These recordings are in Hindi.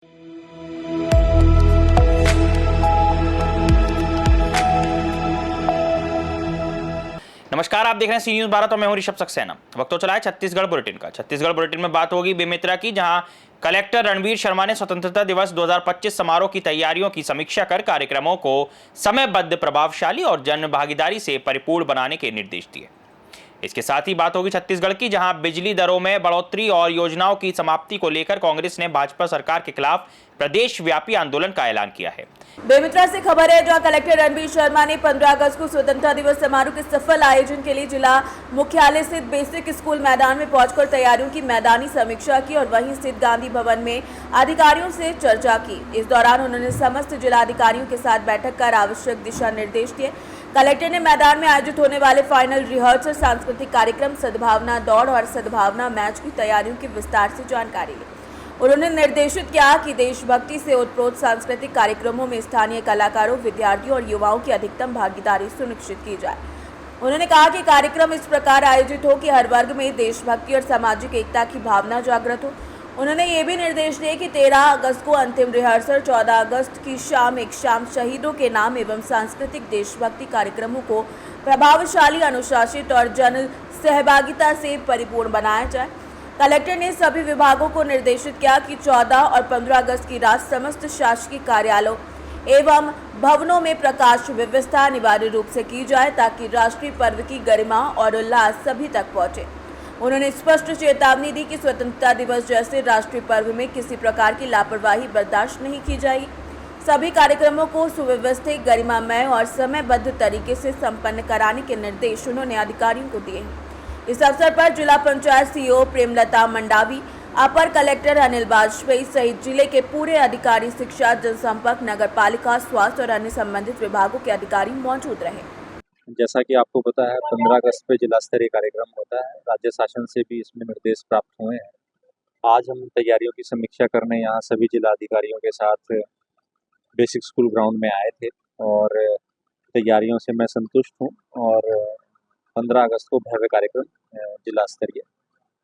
नमस्कार, आप देख रहे हैं सी न्यूज़ भारत और मैं हूं ऋषभ सक्सेना। वक्त तो चला है छत्तीसगढ़ बुलेटिन का। छत्तीसगढ़ बुलेटिन में बात होगी बेमेतरा की, जहां कलेक्टर रणवीर शर्मा ने स्वतंत्रता दिवस 2025 समारोह की तैयारियों की समीक्षा कर कार्यक्रमों को समयबद्ध, प्रभावशाली और जन भागीदारी से परिपूर्ण बनाने के निर्देश दिए। इसके साथ ही बात होगी छत्तीसगढ़ की, जहां बिजली दरों में बढ़ोतरी और योजनाओं की समाप्ति को लेकर कांग्रेस ने भाजपा सरकार के खिलाफ प्रदेश व्यापी आंदोलन का ऐलान किया है। बेमेतरा से खबर है, जहां कलेक्टर रणवीर शर्मा ने 15 अगस्त को स्वतंत्रता दिवस समारोह के सफल आयोजन के लिए जिला मुख्यालय स्थित बेसिक स्कूल मैदान में पहुंचकर तैयारियों की मैदानी समीक्षा की और वहीं स्थित गांधी भवन में अधिकारियों से चर्चा की। इस दौरान उन्होंने समस्त जिलाधिकारियों के साथ बैठक कर आवश्यक दिशा निर्देश दिए। कलेक्टर ने मैदान में आयोजित होने वाले फाइनल रिहर्सल, सांस्कृतिक कार्यक्रम, सद्भावना दौड़ और सद्भावना मैच की तैयारियों की विस्तार से जानकारी ली। उन्होंने निर्देशित किया कि देशभक्ति से ओतप्रोत सांस्कृतिक कार्यक्रमों में स्थानीय कलाकारों, विद्यार्थियों और युवाओं की अधिकतम भागीदारी सुनिश्चित की जाए। उन्होंने कहा कि कार्यक्रम इस प्रकार आयोजित हो कि हर वर्ग में देशभक्ति और सामाजिक एकता की भावना जागृत हो। उन्होंने ये भी निर्देश दिए कि 13 अगस्त को अंतिम रिहर्सल, 14 अगस्त की शाम एक शाम शहीदों के नाम एवं सांस्कृतिक देशभक्ति कार्यक्रमों को प्रभावशाली, अनुशासित और जन सहभागिता से परिपूर्ण बनाया जाए। कलेक्टर ने सभी विभागों को निर्देशित किया कि 14 और 15 अगस्त की रात समस्त शासकीय कार्यालयों एवं भवनों में प्रकाश व्यवस्था अनिवार्य रूप से की जाए, ताकि राष्ट्रीय पर्व की गरिमा और उल्लास सभी तक पहुंचे। उन्होंने स्पष्ट चेतावनी दी कि स्वतंत्रता दिवस जैसे राष्ट्रीय पर्व में किसी प्रकार की लापरवाही बर्दाश्त नहीं की जाएगी। सभी कार्यक्रमों को सुव्यवस्थित, गरिमामय और समयबद्ध तरीके से संपन्न कराने के निर्देश उन्होंने अधिकारियों को दिए हैं। इस अवसर पर जिला पंचायत सीईओ प्रेमलता मंडावी, अपर कलेक्टर अनिल वाजपेयी सहित जिले के पूरे अधिकारी, शिक्षा, जनसंपर्क, नगर पालिका, स्वास्थ्य और अन्य संबंधित विभागों के अधिकारी मौजूद रहे। जैसा कि आपको पता है, 15 अगस्त पे जिला स्तरीय कार्यक्रम होता है। राज्य शासन से भी इसमें निर्देश प्राप्त हुए हैं। आज हम तैयारियों की समीक्षा करने यहाँ सभी जिला अधिकारियों के साथ बेसिक स्कूल ग्राउंड में आए थे और तैयारियों से मैं संतुष्ट हूँ और 15 अगस्त को भव्य कार्यक्रम जिला स्तरीय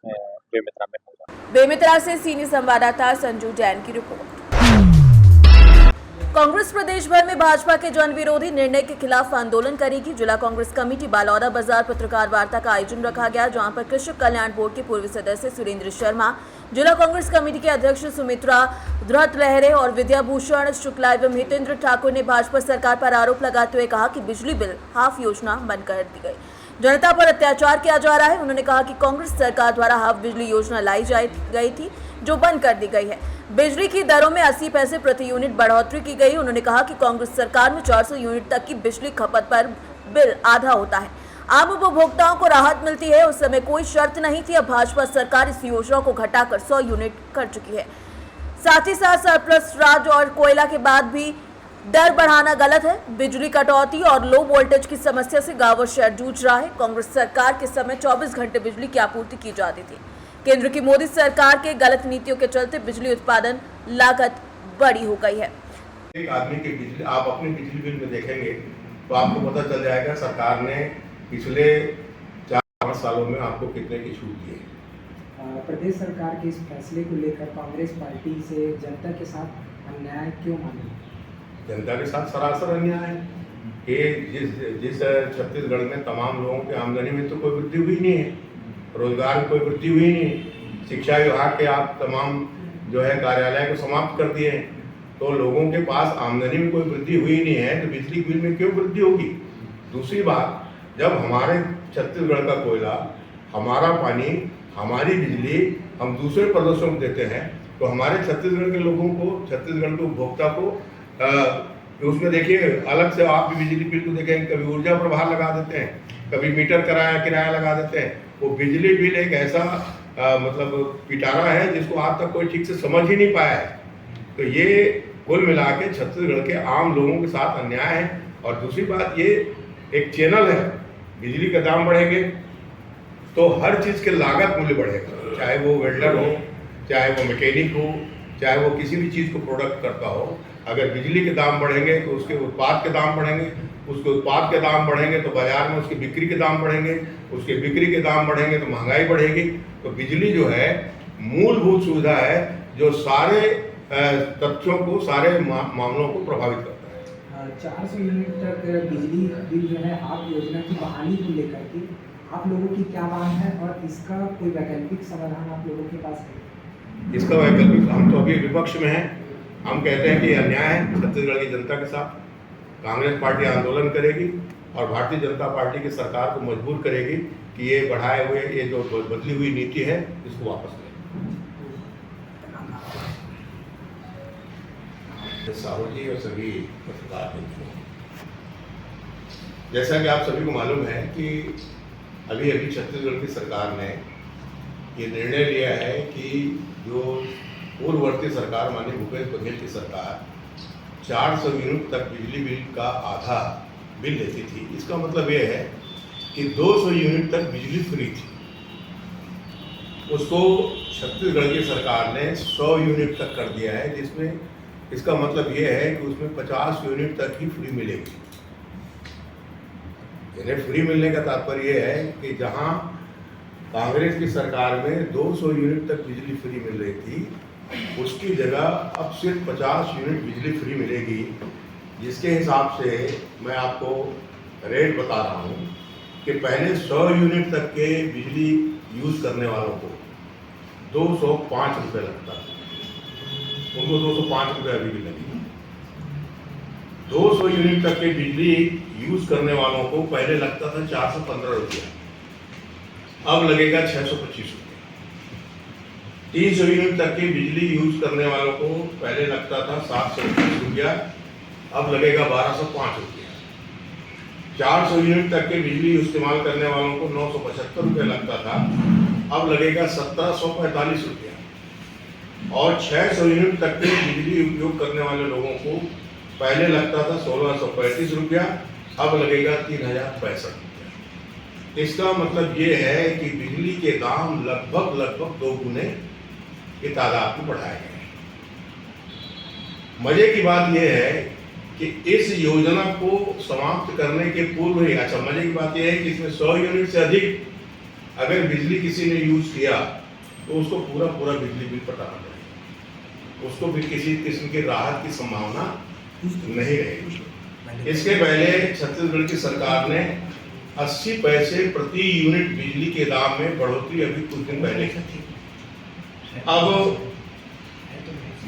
बेमेतरा में होगा। बेमेतरा से सीनियर संवाददाता संजू जैन की रिपोर्ट। कांग्रेस प्रदेश भर में भाजपा के जन विरोधी निर्णय के खिलाफ आंदोलन करेगी। जिला कांग्रेस कमेटी बालौदा बाजार पत्रकार वार्ता का आयोजन रखा गया, जहां पर कृषक कल्याण बोर्ड के पूर्व सदस्य सुरेंद्र शर्मा, जिला कांग्रेस कमेटी के अध्यक्ष सुमित्रा धृत लहरे और विद्याभूषण शुक्ला एवं हितेंद्र ठाकुर ने भाजपा सरकार पर आरोप लगाते हुए कहा कि बिजली बिल हाफ योजना बंद कर दी गई, जनता पर अत्याचार किया जा रहा है। उन्होंने कहा कि कांग्रेस सरकार द्वारा हाफ बिजली योजना लाई गई थी, जो बंद कर दी गई है। बिजली की दरों में 80 पैसे प्रति यूनिट बढ़ोतरी की गई। उन्होंने कहा कि कांग्रेस सरकार में 400 यूनिट तक की बिजली खपत पर बिल आधा होता है, आम उपभोक्ताओं को राहत मिलती है। उस समय कोई शर्त नहीं थी। अब भाजपा सरकार इस योजना को घटाकर 100 यूनिट कर चुकी है। साथ ही साथ सरप्लस राज और कोयला के बाद भी दर बढ़ाना गलत है। बिजली कटौती और लो वोल्टेज की समस्या से गांव और शहर जूझ रहा है। कांग्रेस सरकार के समय 24 घंटे बिजली की आपूर्ति की जाती थी। केंद्र की मोदी सरकार के गलत नीतियों के चलते बिजली उत्पादन लागत बड़ी हो गई है। एक आदमी की बिजली आप अपने बिजली बिल में देखेंगे तो आपको पता चल जाएगा सरकार ने पिछले 4-5 सालों में आपको कितने की छूट दी है। प्रदेश सरकार के इस फैसले को लेकर कांग्रेस पार्टी से जनता के साथ अन्याय क्यों माने? जनता के साथ सरासर अन्याय है कि जिस छत्तीसगढ़ में तमाम लोगों की आमदनी में तो कोई वृद्धि हुई नहीं है, रोजगार में कोई वृद्धि हुई नहीं, शिक्षा विभाग के आप तमाम जो है कार्यालय को समाप्त कर दिए हैं, तो लोगों के पास आमदनी में कोई वृद्धि हुई नहीं है, तो बिजली बिल में क्यों वृद्धि होगी? दूसरी बात, जब हमारे छत्तीसगढ़ का कोयला, हमारा पानी, हमारी बिजली हम दूसरे प्रदेशों को देते हैं, तो हमारे छत्तीसगढ़ के लोगों को, छत्तीसगढ़ के उपभोक्ता को उसमें देखिए अलग से आप बिजली बिल को देखें, कभी ऊर्जा प्रभार लगा देते हैं, कभी मीटर किराया लगा देते हैं। वो बिजली बिल एक ऐसा मतलब पिटारा है जिसको आज तक कोई ठीक से समझ ही नहीं पाया है। तो ये कुल मिला के छत्तीसगढ़ के आम लोगों के साथ अन्याय है। और दूसरी बात, ये एक चैनल है, बिजली का दाम बढ़ेंगे तो हर चीज़ के लागत मूल्य बढ़ेगा, चाहे वो वेल्डर हो, चाहे वो मैकेनिक हो, चाहे वो किसी भी चीज़ को प्रोडक्ट करता हो। अगर बिजली के दाम बढ़ेंगे तो उसके उत्पाद के दाम बढ़ेंगे, उसके उत्पाद के दाम बढ़ेंगे तो बाजार में उसकी बिक्री के दाम बढ़ेंगे, उसके बिक्री के दाम बढ़ेंगे तो महंगाई बढ़ेगी। तो बिजली जो है मूलभूत सुविधा है जो सारे तथ्यों को, सारे मामलों को प्रभावित करता है। 400 यूनिट तक बिजली बिल जो है आप योजना की बहाली को लेकर के आप लोगों की क्या मांग है और इसका कोई वैकल्पिक समाधान आप लोगों के पास है? इसका वैकल्पिक, हम तो अभी विपक्ष में हैं, हम कहते हैं कि यह अन्याय है छत्तीसगढ़ की जनता के साथ। कांग्रेस पार्टी आंदोलन करेगी और भारतीय जनता पार्टी की सरकार को मजबूर करेगी कि ये बढ़ाए हुए, ये जो बदली हुई नीति है, इसको वापस लें। साहू जी और सभी पत्रकार मित्रों, जैसा कि आप सभी को मालूम है कि अभी छत्तीसगढ़ की सरकार ने ये निर्णय लिया है कि जो पूर्ववर्ती सरकार माननीय भूपेश बघेल की सरकार 400 यूनिट तक बिजली बिल का आधा बिल लेती थी, इसका मतलब ये है कि 200 यूनिट तक बिजली फ्री थी। उसको छत्तीसगढ़ की सरकार ने 100 यूनिट तक कर दिया है, जिसमें इसका मतलब ये है कि उसमें 50 यूनिट तक ही फ्री मिलेगी। यानी फ्री मिलने का तात्पर्य ये है कि जहां कांग्रेस की सरकार में 200 यूनिट तक बिजली फ्री मिल रही थी, उसकी जगह अब सिर्फ 50 यूनिट बिजली फ्री मिलेगी, जिसके हिसाब से मैं आपको रेट बता रहा हूँ कि पहले 100 यूनिट तक के बिजली यूज़ करने वालों को 205 रुपये लगता था, उनको 205 रुपये अभी भी लगेगा। 200 यूनिट तक के बिजली यूज़ करने वालों को पहले लगता था 415 रुपया, अब लगेगा 625 रुपये। 300 यूनिट तक की बिजली यूज करने वालों को पहले लगता था 720 रुपया, अब लगेगा 1205 रुपया। 400 यूनिट तक के बिजली इस्तेमाल करने वालों को 975 रुपया लगता था, अब लगेगा 1745 रुपया। और 600 यूनिट तक के बिजली उपयोग करने वाले लोगों को पहले लगता था 1635 रुपया, अब लगेगा 3065 रुपया। इसका मतलब ये है कि बिजली के दाम लगभग 2 गुने की तादाद में बढ़ाए गए। मजे की बात यह है कि इस योजना को समाप्त करने के पूर्व ही, अच्छा मजे की बात यह है कि इसमें 100 यूनिट से अधिक अगर बिजली किसी ने यूज किया तो उसको पूरा बिजली बिल पटाना पड़ेगा, उसको भी किसी किस्म की राहत की संभावना नहीं रहेगी। इसके पहले छत्तीसगढ़ की सरकार ने 80 पैसे प्रति यूनिट बिजली के दाम में बढ़ोतरी अभी कुछ दिन पहले की थी। अब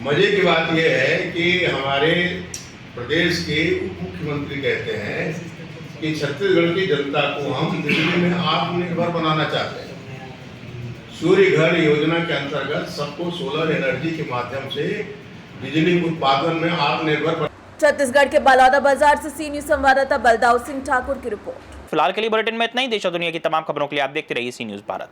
मजे की बात यह है कि हमारे प्रदेश के उप मुख्यमंत्री कहते हैं कि छत्तीसगढ़ की जनता को हम बिजली में आत्मनिर्भर बनाना चाहते हैं। सूर्य घर योजना के अंतर्गत सबको सोलर एनर्जी के माध्यम से बिजली उत्पादन में आत्मनिर्भर। छत्तीसगढ़ के बलौदा बाजार से सी न्यूज संवाददाता बलदाऊ सिंह ठाकुर की रिपोर्ट। फिलहाल के लिए बुलेटिन में इतना ही। देश और दुनिया की तमाम खबरों के लिए आप देखते रहिए सी न्यूज भारत।